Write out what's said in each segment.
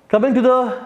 Coming to the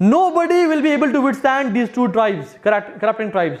Nobody will be able to withstand these two tribes, corrupting tribes,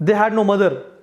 they had no mother,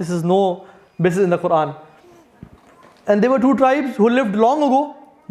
this is no basis in the Quran. And there were 2 tribes who lived long ago.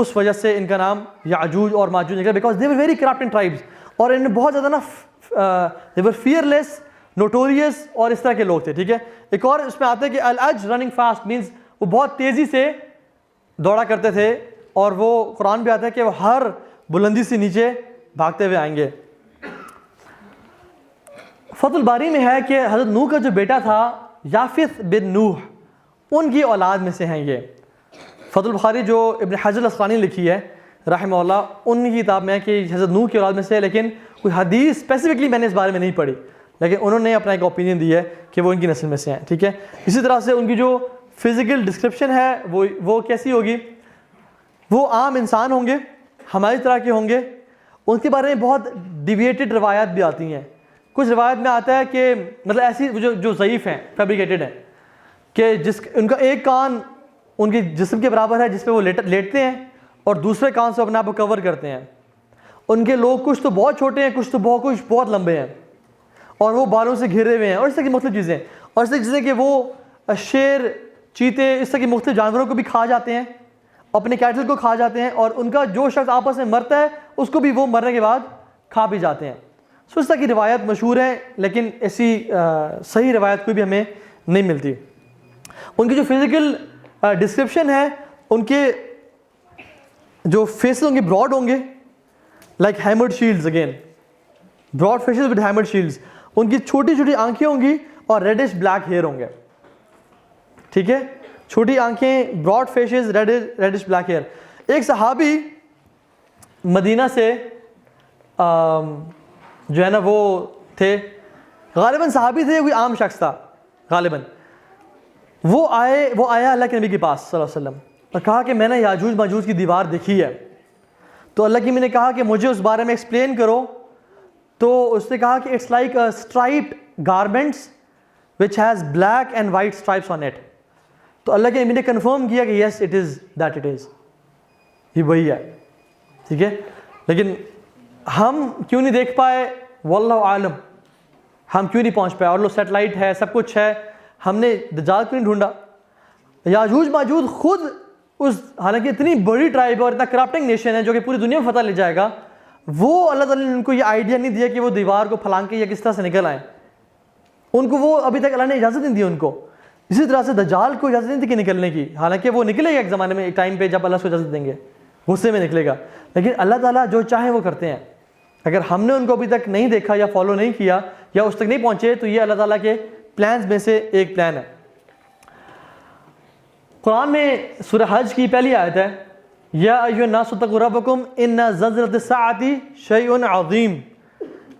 اس وجہ سے ان کا نام یاجوج اور ماجوج نکلا, because they were very corrupting tribes, اور ان میں بہت زیادہ نا دے ور فیئرلیس, نوٹوریس اور اس طرح کے لوگ تھے. ٹھیک ہے, ایک اور اس میں آتا ہے کہ الاج رننگ فاسٹ مینس وہ بہت تیزی سے دوڑا کرتے تھے, اور وہ قرآن بھی آتا ہے کہ وہ ہر بلندی سے نیچے بھاگتے ہوئے آئیں گے. فتح الباری میں ہے کہ حضرت نوح کا جو بیٹا تھا یافث بن نوح, ان کی اولاد میں سے ہیں یہ. فتح الباری جو ابن حجر الاسقلانی لکھی ہے رحمہ اللہ, ان کی کتاب میں ہے کہ حضرت نوح کی اولاد میں سے ہے, لیکن کوئی حدیث اسپیسیفکلی میں نے اس بارے میں نہیں پڑھی, لیکن انہوں نے اپنا ایک اوپینین دی ہے کہ وہ ان کی نسل میں سے ہیں. ٹھیک ہے, اسی طرح سے ان کی جو فزیکل ڈسکرپشن ہے وہ کیسی ہوگی, وہ عام انسان ہوں گے, ہماری طرح کے ہوں گے. ان کے بارے میں بہت ڈیویٹڈ روایات بھی آتی ہیں. کچھ روایت میں آتا ہے کہ مطلب ایسی جو ضعیف ہیں, فیبریکیٹڈ ہیں, کہ ان کا ایک کان ان کے جسم کے برابر ہے جس پہ وہ لیٹتے ہیں, اور دوسرے کان سے اپنے آپ کو کور کرتے ہیں. ان کے لوگ کچھ تو بہت چھوٹے ہیں, کچھ بہت لمبے ہیں, اور وہ بالوں سے گھرے ہوئے ہیں, اور اس طرح کی مختلف چیزیں. اور اس طرح کی چیزیں کہ وہ شیر, چیتے, اس طرح کے مختلف جانوروں کو بھی کھا جاتے ہیں, اپنے کیٹل کو کھا جاتے ہیں, اور ان کا جو شخص آپس میں مرتا ہے اس کو بھی وہ مرنے کے بعد کھا بھی جاتے ہیں. سو اس طرح کی روایت مشہور ہے, لیکن ایسی صحیح روایت کوئی بھی ہمیں نہیں ملتی. ان کی جو فزیکل ڈسکرپشن ہے, ان کے جو فیسز ہوں گے براڈ ہوں گے, like hammered shields, again broad faces with hammered shields. ان کی چھوٹی چھوٹی آنکھیں ہوں گی اور ریڈش بلیک ہیئر ہوں گے. ٹھیک ہے, چھوٹی آنکھیں, broad faces, reddish black hair. ایک صحابی مدینہ سے جو ہے نا وہ تھے, غالباً صحابی تھے, کوئی عام شخص تھا غالباً. وہ آیا اللہ کے نبی کے پاس صلی اللہ علیہ وسلم اور کہا کہ میں نے یاجوج ماجوج کی دیوار دیکھی ہے. تو اللہ کی نبی نے کہا کہ مجھے اس بارے میں ایکسپلین کرو. تو اس نے کہا کہ it's like striped garments which has black and white stripes on it. تو اللہ کے نبی نے کنفرم کیا کہ yes it is that, it is, یہ وہی ہے. ٹھیک ہے, لیکن ہم کیوں نہیں دیکھ پائے, واللہ عالم, ہم کیوں نہیں پہنچ پائے. اور لو سیٹلائٹ ہے, سب کچھ ہے, ہم نے دجال کیوں نہیں ڈھونڈا. یاجوج ماجوج خود اس, حالانکہ اتنی بڑی ٹرائب اور اتنا کرپٹنگ نیشن ہے جو کہ پوری دنیا میں فتح لے جائے گا, وہ اللہ تعالیٰ نے ان کو یہ آئیڈیا نہیں دیا کہ وہ دیوار کو پھلانگ کے یا کس طرح سے نکل آئیں. ان کو وہ ابھی تک اللہ نے اجازت نہیں دی ان کو. اسی طرح سے دجال کو اجازت نہیں تھی کہ نکلنے کی, حالانکہ وہ نکلے گا ایک زمانے میں, ایک ٹائم پہ جب اللہ اس کو اجازت دیں گے, غصے میں نکلے گا. لیکن اللہ تعالیٰ جو چاہیں وہ کرتے ہیں. اگر ہم نے ان کو ابھی تک نہیں دیکھا یا فالو نہیں کیا یا اس تک نہیں پہنچے, تو یہ اللہ تعالیٰ کے پلانز میں سے ایک پلان ہے. قرآن میں سورہ حج کی پہلی آیت ہے, یا ایھا الناس اتقوا ربکم ان زلزلۃ الساعۃ شیء عظیم.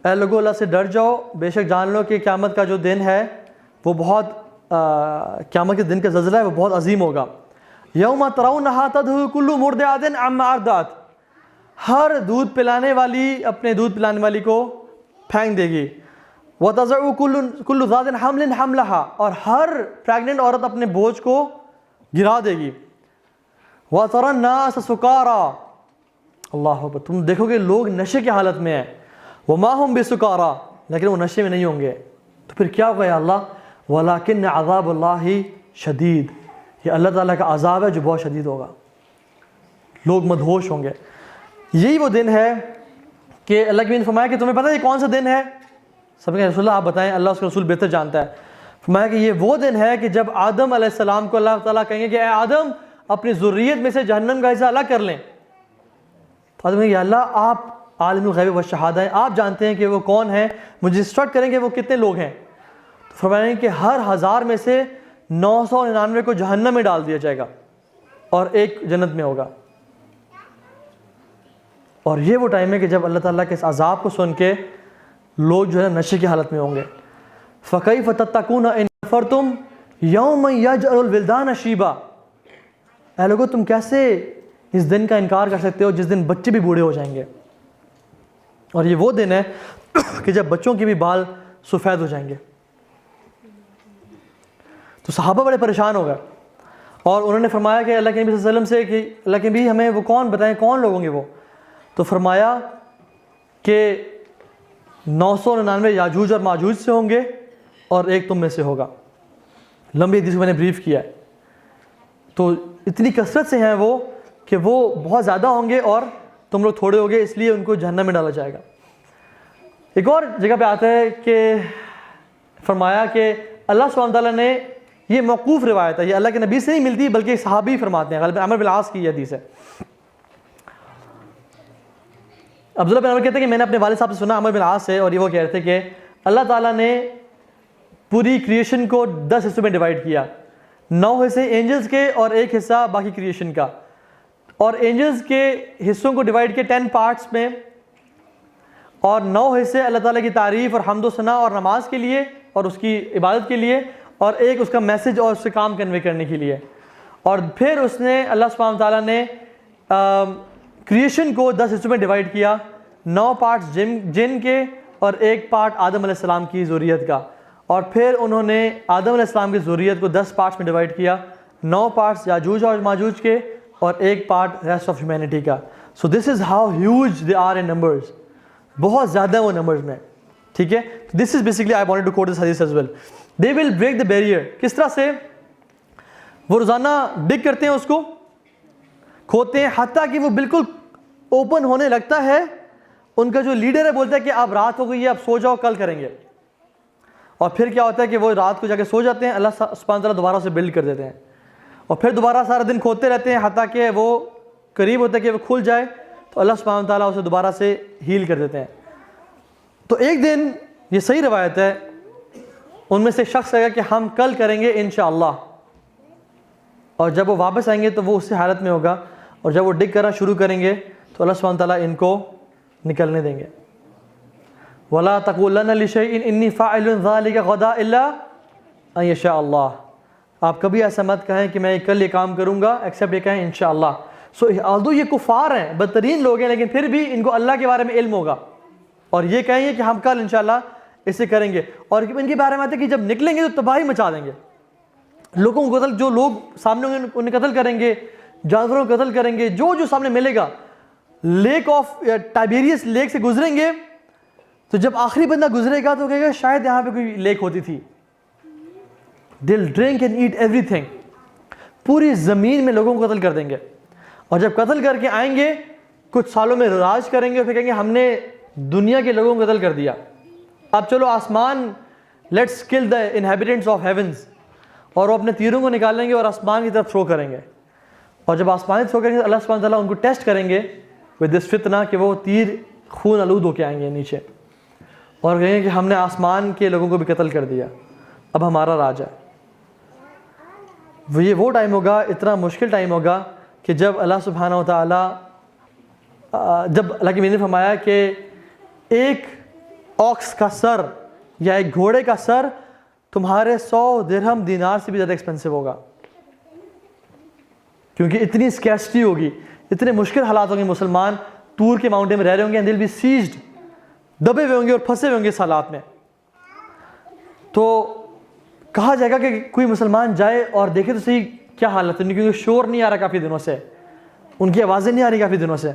اے لوگو اللہ سے ڈر جاؤ, بے شک جان لو کہ قیامت کا جو دن ہے وہ بہت, قیامت کے دن کا زلزلہ ہے وہ بہت عظیم ہوگا. یوم ترونھا تذہل کل مرضعۃ عما ارضعت. ہر دودھ پلانے والی اپنے دودھ پلانے والی کو پھینک دے گی. وتضع کل ذات حمل حملھا. اور ہر پریگننٹ عورت اپنے بوجھ کو گرا دے گی. وتری الناس سکارا. اللہ اکبر, تم دیکھو گے لوگ نشے کی حالت میں ہیں. وما هم بسکارا, لیکن وہ نشے میں نہیں ہوں گے. تو پھر کیا ہوگا یا اللہ, ولکن عذاب اللہ شدید. یہ اللہ تعالیٰ کا عذاب ہے جو بہت شدید ہوگا, لوگ مدہوش ہوں گے. یہی وہ دن ہے کہ اللہ کے نبی نے فرمایا کہ تمہیں پتہ ہے یہ کون سا دن ہے؟ سب نے کہا رسول اللہ آپ بتائیں, اللہ اس کا رسول بہتر جانتا ہے. فرمایا کہ یہ وہ دن ہے کہ جب آدم علیہ السلام کو اللہ تعالیٰ کہیں گے کہ اے آدم اپنی ذریت میں سے جہنم کا حصہ الگ کر لیں. تو آدم کہیں گے اللہ آپ عالم الغیب والشہادہ ہیں, آپ جانتے ہیں کہ وہ کون ہیں, مجھے انسٹرکٹ کریں کہ وہ کتنے لوگ ہیں. تو فرمایا کہ ہر 1000 میں سے 999 کو جہنم میں ڈال دیا جائے گا اور ایک جنت میں ہوگا. اور یہ وہ ٹائم ہے کہ جب اللہ تعالیٰ کے اس عذاب کو سن کے لوگ جو ہے نشے کی حالت میں ہوں گے. فَكَيْفَ تَتَّقُونَ إِن كَفَرْتُمْ يَوْمًا يَجْعَلُ الْوِلْدَانَ شِيبًا. اے لوگو تم کیسے اس دن کا انکار کر سکتے ہو جس دن بچے بھی بوڑھے ہو جائیں گے. اور یہ وہ دن ہے کہ جب بچوں کے بھی بال سفید ہو جائیں گے. تو صحابہ بڑے پریشان ہو گئے اور انہوں نے فرمایا کہ اللہ کے نبی صلی اللہ علیہ وسلم سے کہ اللہ کے نبی ہمیں وہ کون بتائیں, کون لوگ ہوں گے وہ؟ تو فرمایا کہ 999 یاجوج اور ماجوج سے ہوں گے اور ایک تم میں سے ہوگا. لمبی حدیث کو میں نے بریف کیا ہے. تو اتنی کثرت سے ہیں وہ کہ وہ بہت زیادہ ہوں گے اور تم لوگ تھوڑے ہوگے، اس لیے ان کو جہنم میں ڈالا جائے گا۔ ایک اور جگہ پہ آتا ہے کہ فرمایا کہ اللہ سبحانہ تعالیٰ نے، یہ موقوف روایت ہے، یہ اللہ کے نبی سے نہیں ملتی بلکہ صحابی فرماتے ہیں، غالباً عمرو بن العاص کی یہ حدیث ہے۔ عبداللہ بن عمر کہتے ہیں کہ میں نے اپنے والد صاحب سے سنا، عمرو بن العاص سے، اور یہ وہ کہہ رہے تھے کہ اللہ تعالیٰ نے پوری کریشن کو 10 حصوں میں ڈیوائڈ کیا، 9 حصے اینجلز کے اور 1 حصہ باقی کریشن کا، اور اینجلز کے حصوں کو ڈیوائڈ کیا 10 پارٹس میں، اور 9 حصے اللہ تعالیٰ کی تعریف اور حمد و ثنا اور نماز کے لیے اور اس کی عبادت کے لیے، اور 1 اس کا میسج اور اس سے کام کنوے کرنے کے لیے۔ اور پھر اس نے اللہ سبحانہ تعالیٰ نے کریشن کو 10 حصوں میں ڈیوائڈ کیا، 9 پارٹس جن کے اور 1 پارٹ آدم علیہ السلام کی ذریت کا، اور پھر انہوں نے آدم علیہ السلام کی ذریت کو 10 پارٹس میں ڈیوائڈ کیا، 9 پارٹس یاجوج اور ماجوج کے اور 1 پارٹ ریسٹ آف ہیومینٹی کا۔ So this is how huge they are in numbers, بہت زیادہ وہ نمبرز میں، ٹھیک ہے۔ This is basically I wanted to quote this حدیث as well. They will break the barrier, کس طرح سے؟ وہ روزانہ ڈگ کرتے ہیں، اس کو کھوتے ہیں، حتیٰ کہ وہ بالکل اوپن ہونے لگتا ہے۔ ان کا جو لیڈر ہے بولتا ہے کہ اب رات ہو گئی ہے، اب سو جاؤ، کل کریں گے۔ اور پھر کیا ہوتا ہے کہ وہ رات کو جا کے سو جاتے ہیں، اللہ سبحانہ تعالیٰ دوبارہ اسے بلڈ کر دیتے ہیں، اور پھر دوبارہ سارا دن کھوتے رہتے ہیں، حتیٰ کہ وہ قریب ہوتا ہے کہ وہ کھل جائے تو اللہ سبحانہ تعالیٰ اسے دوبارہ سے ہیل کر دیتے ہیں۔ تو ایک دن، یہ صحیح روایت ہے، ان میں سے شخص کہے گا کہ ہم کل کریں گے انشاءاللہ، اور جب وہ واپس آئیں گے تو وہ اسی حالت میں ہوگا، اور جب وہ ڈگ کرنا شروع کریں گے تو اللہ سبحانہ تعالیٰ ان کو نکلنے دیں گے۔ وَلَا تَقُولَنَّ لِشَيْءٍ إِنِّي فَاعِلٌ ذَلِكَ غَدًا إِلَّا أَن يَشَاءَ اللَّهُ، آپ کبھی ایسا مت کہیں کہ میں کل یہ کام کروں گا ایکسیپٹ یہ کہیں انشاءاللہ۔ سو آلدو یہ کفار ہیں، بدترین لوگ ہیں، لیکن پھر بھی ان کو اللہ کے بارے میں علم ہوگا، اور یہ کہیں گے کہ ہم کل انشاءاللہ اسے کریں گے، اور ان کے بارے میں آتا ہے کہ جب نکلیں گے تو تباہی مچا دیں گے، لوگوں کو قتل، جو لوگ سامنے ہوں گے انہیں قتل کریں گے، جانوروں کو قتل کریں گے، جو سامنے ملے گا۔ لیک آف ٹائبیریس لیک سے گزریں گے تو جب آخری بندہ گزرے گا تو کہے گا شاید یہاں پہ کوئی لیک ہوتی تھی۔ They'll drink and eat everything، پوری زمین میں لوگوں کو قتل کر دیں گے، اور جب قتل کر کے آئیں گے کچھ سالوں میں راج کریں گے، اور پھر کہیں گے ہم نے دنیا کے لوگوں کو قتل کر دیا، اب چلو آسمان، لیٹس کل دا انہیبیٹنٹس آف ہیونز، اور وہ اپنے تیروں کو نکالیں گے اور آسمان کی طرف تھرو کریں گے، اور جب آسمان کی تھرو کریں گے تو اللہ سبحانہ تعالیٰ ان کو ٹیسٹ کریں گے ود دس فتنہ، کہ وہ تیر خون آلود ہو کے آئیں گے نیچے، اور کہیں گے کہ ہم نے آسمان کے لوگوں کو بھی قتل کر دیا، اب ہمارا راج ہے۔ یہ وہ ٹائم ہوگا، اتنا مشکل ٹائم ہوگا کہ جب اللہ سبحانہ و تعالیٰ، جب اللہ کی نے فرمایا کہ ایک آکس کا سر یا ایک گھوڑے کا سر تمہارے 100 درہم دینار سے بھی زیادہ ایکسپینسو ہوگا، کیونکہ اتنی اسکیسٹی ہوگی، اتنے مشکل حالات ہوں گے، مسلمان طور کے ماؤنٹین میں رہ رہے ہوں گے، دل بھی سیزڈ، دبے ہوئے ہوں گے اور پھنسے ہوئے ہوں گے اس حالات میں۔ تو کہا جائے گا کہ کوئی مسلمان جائے اور دیکھے تو صحیح کیا حالت ہے، کیونکہ شور نہیں آ رہا کافی دنوں سے، ان کی آوازیں نہیں آ رہی کافی دنوں سے،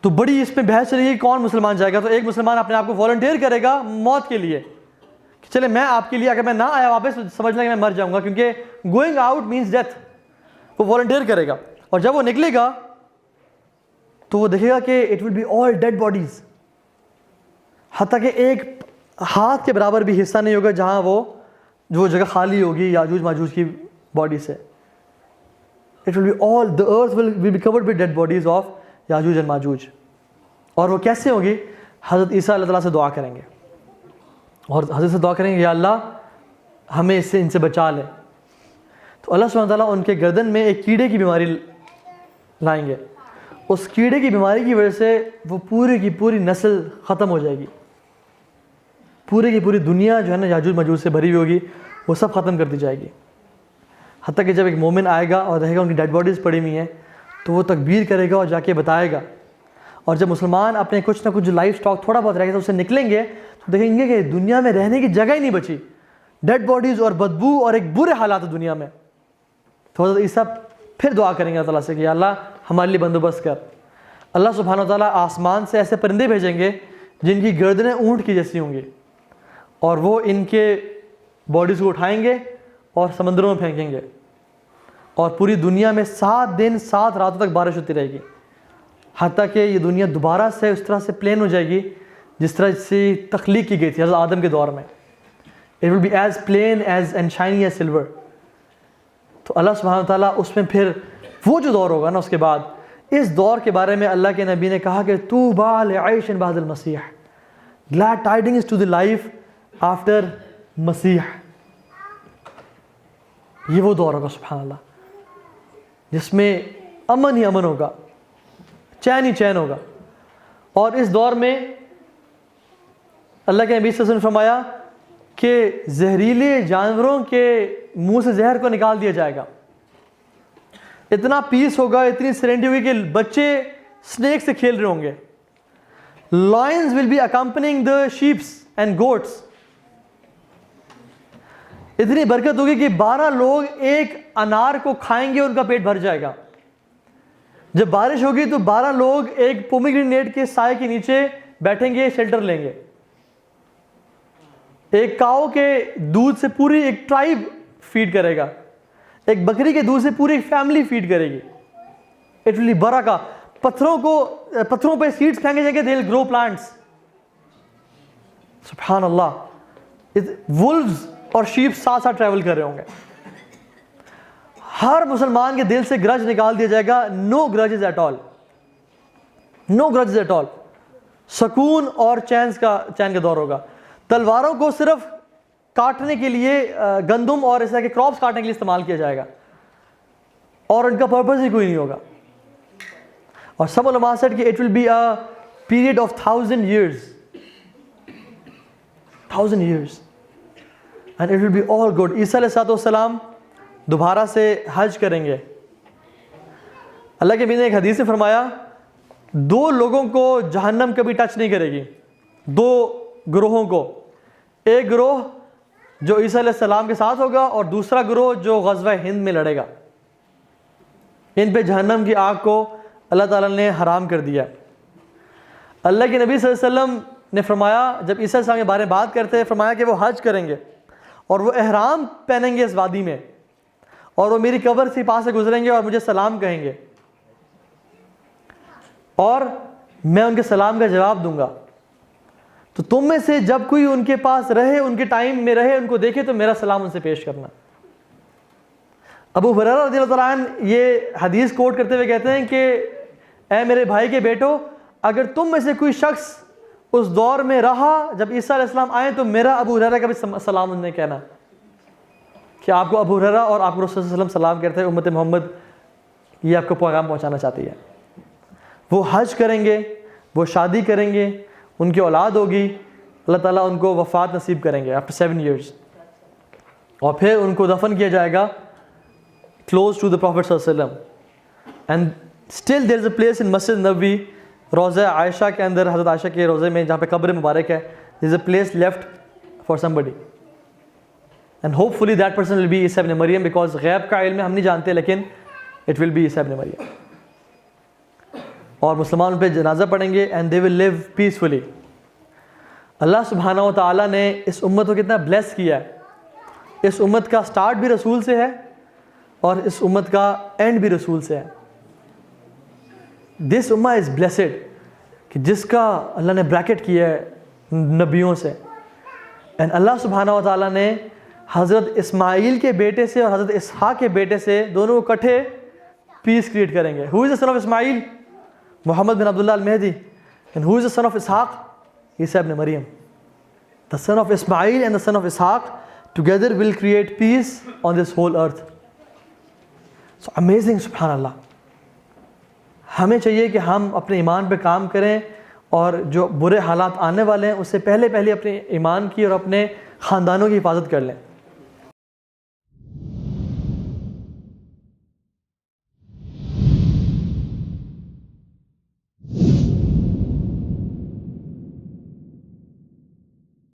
تو بڑی اس میں بحث چلے گی کون مسلمان جائے گا۔ تو ایک مسلمان اپنے آپ کو والنٹیئر کرے گا موت کے لیے کہ چلے میں آپ کے لیے، اگر میں نہ آیا واپس تو سمجھ لیں کہ میں مر جاؤں گا، کیونکہ گوئنگ آؤٹ مینس ڈیتھ، وہ والنٹیئر کرے گا، اور جب وہ نکلے گا تو وہ دیکھے گا کہ it will be all dead bodies, حتیٰ کہ ایک ہاتھ کے برابر بھی حصہ نہیں ہوگا جہاں وہ جگہ خالی ہوگی یاجوج ماجوج کی باڈی سے۔ It will be all the earth will be covered with dead bodies of یاجوج اور ماجوج۔ اور وہ کیسے ہوگی؟ حضرت عیسیٰ اللہ تعالیٰ سے دعا کریں گے، اور حضرت سے دعا کریں گے یا اللہ ہمیں ان سے بچا لے، تو اللہ سبحانہ تعالیٰ ان کے گردن میں ایک کیڑے کی بیماری لائیں گے، اس کیڑے کی بیماری کی وجہ سے وہ پوری کی پوری نسل ختم ہو جائے گی، پوری کی پوری دنیا جو ہے نا یاجوج ماجوج سے بھری ہوئی ہوگی، وہ سب ختم کر دی جائے گی، حتیٰ کہ جب ایک مومن آئے گا اور دیکھے گا ان کی ڈیڈ باڈیز پڑی ہوئی ہیں تو وہ تکبیر کرے گا اور جا کے بتائے گا، اور جب مسلمان اپنے کچھ نہ کچھ جو لائف سٹاک تھوڑا بہت رہ گیا تو اسے نکلیں گے تو دیکھیں گے کہ دنیا میں رہنے کی جگہ ہی نہیں بچی، ڈیڈ باڈیز اور بدبو اور ایک برے حالات دنیا میں۔ تو حضرت عیسیٰ پھر دعا کریں گے اللہ تعالیٰ سے کہ یا اللہ ہمارے لیے بندوبست کر۔ اللہ سبحانہ تعالیٰ آسمان سے ایسے پرندے بھیجیں گے جن کی گردنیں اونٹ کی جیسی ہوں گی، اور وہ ان کے باڈیز کو اٹھائیں گے اور سمندروں میں پھینکیں گے، اور پوری دنیا میں 7 دن 7 راتوں تک بارش ہوتی رہے گی، حتیٰ کہ یہ دنیا دوبارہ سے اس طرح سے پلین ہو جائے گی جس طرح سے تخلیق کی گئی تھی حضرت آدم کے دور میں. It will be as plain as and shiny as silver. تو اللہ سبحانہ تعالیٰ اس میں پھر وہ جو دور ہوگا نا اس کے بعد، اس دور کے بارے میں اللہ کے نبی نے کہا کہ طوبیٰ لعیش بعد المسیح، glad tidings to the life after مسیح. یہ وہ دور ہوگا سبحان اللہ جس میں امن ہی امن ہوگا، چین ہی چین ہوگا. اور اس دور میں اللہ کے نبی صلی اللہ علیہ وسلم نے فرمایا کہ زہریلے جانوروں کے منہ سے زہر کو نکال دیا جائے گا. اتنا پیس ہوگا، اتنی سرینڈی ہوگی کہ بچے سنیک سے کھیل رہے ہوں گے. Lions will be accompanying the sheep and goats. اتنی برکت ہوگی کہ 12 لوگ ایک انار کو کھائیں گے، ان کا پیٹ بھر جائے گا. جب بارش ہوگی تو 12 لوگ ایک پومیگرینیٹ کے سائے کے نیچے بیٹھیں گے، شیلٹر لیں گے. ایک کاؤ کے دودھ سے پوری ایک ٹرائب فیڈ کرے گا، ایک بکری کے دودھ سے پوری ایک فیملی فیڈ کرے گی. اٹ ول بی برکہ. پتھروں پہ سیڈز پھینکے جائیں گے، دے ول گرو پلانٹس. سبحان اللہ. وولفز اور شیپ ساتھ ساتھ ٹریول کر رہے ہوں گے. ہر مسلمان کے دل سے گرج نکال دیا جائے گا. No grudges at all, no grudges at all. سکون اور چین کا دور ہوگا. تلواروں کو صرف کاٹنے کے لیے، گندم اور اس طرح کے کراپس کاٹنے کے لیے استعمال کیا جائے گا، اور ان کا پرپز ہی کوئی نہیں ہوگا. اور سب علماء said کہ it will be a period of 1000 years, 1000 years, and it will be all good. عیسیٰ علیہ السلام دوبارہ سے حج کریں گے. اللہ کے نبی نے ایک حدیث میں فرمایا 2 لوگوں کو جہنم کبھی ٹچ نہیں کرے گی. 2 گروہوں کو، ایک گروہ جو عیسیٰ علیہ السلام کے ساتھ ہوگا اور دوسرا گروہ جو غزوہ ہند میں لڑے گا. ان پہ جہنم کی آگ کو اللہ تعالیٰ نے حرام کر دیا. اللہ کے نبی صلی اللہ علیہ وسلم نے فرمایا، جب عیسیٰ علیہ السلام کے بارے میں بات کرتے ہیں، فرمایا کہ وہ حج کریں گے اور وہ احرام پہنیں گے اس وادی میں، اور وہ میری قبر سے پاس سے گزریں گے اور مجھے سلام کہیں گے، اور میں ان کے سلام کا جواب دوں گا. تو تم میں سے جب کوئی ان کے پاس رہے، ان کے ٹائم میں رہے، ان کو دیکھے تو میرا سلام ان سے پیش کرنا. ابو ہریرہ رضی اللہ تعالیٰ عنہ یہ حدیث کوٹ کرتے ہوئے کہتے ہیں کہ اے میرے بھائی کے بیٹو، اگر تم میں سے کوئی شخص اس دور میں رہا جب عیسیٰ علیہ السلام آئے تو میرا ابو ہریرہ کا بھی سلام انہیں کہنا کہ آپ کو ابو ہریرہ اور آپ کو رسول صلی اللہ علیہ وسلم سلام کرتے ہیں. امت محمد یہ آپ کو پیغام پہنچانا چاہتی ہے. وہ حج کریں گے، وہ شادی کریں گے، ان کی اولاد ہوگی، اللہ تعالیٰ ان کو وفات نصیب کریں گے after 7 years، اور پھر ان کو دفن کیا جائے گا close to the Prophet صلی اللہ علیہ وسلم. And still there is a place in Masjid Nabawi, روضہ عائشہ کے اندر، حضرت عائشہ کے روضے میں جہاں پہ قبر مبارک ہے، there is a place left for somebody and hopefully that person will be Isa ibn Maryam, because غیب کا علم ہم نہیں جانتے لیکن it will be عیسیٰ ابن مریم. اور مسلمان ان پہ جنازہ پڑھیں گے and they will live peacefully. اللہ سبحانہ و تعالیٰ نے اس امت کو کتنا بلیس کیا ہے. اس امت کا سٹارٹ بھی رسول سے ہے اور اس امت کا اینڈ بھی رسول سے ہے. دس امہ از بلیسڈ کہ جس کا اللہ نے بریکٹ کیا ہے نبیوں سے. اینڈ اللہ سبحانہ و تعالیٰ نے حضرت اسماعیل کے بیٹے سے اور حضرت اسحاق کے بیٹے سے دونوں کو اکٹھے پیس کریٹ کریں گے. Who is the son of Ismail? Muhammad bin Abdullah al-Mahdi. And who is the son of Ishaq? Isa ibn Maryam. The son of Ismail and the son of Ishaq together will create peace on this whole earth. So amazing, سبحان اللہ. ہمیں چاہیے کہ ہم اپنے ایمان پہ کام کریں اور جو برے حالات آنے والے ہیں اس سے پہلے اپنے ایمان کی اور اپنے خاندانوں کی حفاظت کر لیں.